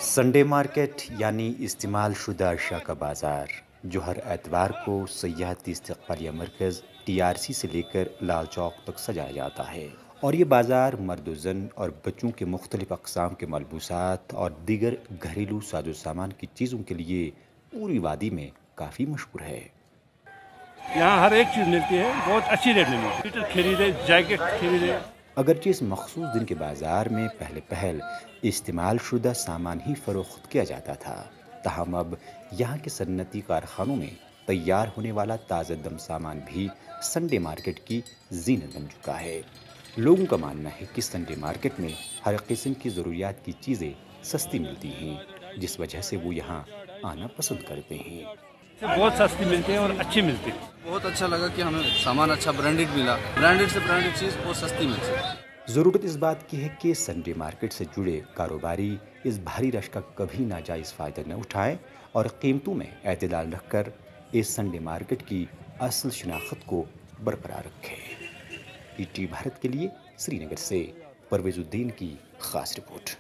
Sunday market یعنی استعمال شدہ اشیاء کا بازار جو ہر اتوار کو سیاحتی استقبالیہ مرکز TRC سے لے کر لال چوک تک سجایا جاتا ہے، اور یہ بازار مرد و زن اور بچوں کے مختلف اقسام کے ملبوسات اور دیگر گھریلو ساز و سامان کی چیزوں کے لیے پوری وادی میں کافی مشہور ہے۔ یہاں ہر ایک چیز ملتی ہے، بہت اچھی ریٹ میں ملتی ہے۔ سویٹر خریدے، جیکٹ خریدے۔ اگرچہ اس مخصوص دن کے بازار میں پہل استعمال شدہ سامان ہی فروخت کیا جاتا تھا، تاہم اب یہاں کے صنعتی کارخانوں میں تیار ہونے والا تازہ دم سامان بھی سنڈے مارکیٹ کی زینت بن چکا ہے۔ لوگوں کا ماننا ہے کہ سنڈے مارکیٹ میں ہر قسم کی ضروریات کی چیزیں سستی ملتی ہیں، جس وجہ سے وہ یہاں آنا پسند کرتے ہیں۔ بہت سستی ملتی ہے اور اچھی ملتی ہے۔ بہت اچھا لگا کہ ہمیں سامان اچھا برانڈڈ ملا، برانڈڈ سے برانڈڈ چیز بہت سستی ملتی ہے۔ ضرورت اس بات کی ہے کہ سنڈے مارکیٹ سے جڑے کاروباری اس بھاری رش کا کبھی ناجائز فائدہ نہ اٹھائیں اور قیمتوں میں اعتدال رکھ کر اس سنڈے مارکیٹ کی اصل شناخت کو برقرار رکھیں۔ ET بھارت کے لیے سری نگر سے پرویز الدین کی خاص رپورٹ۔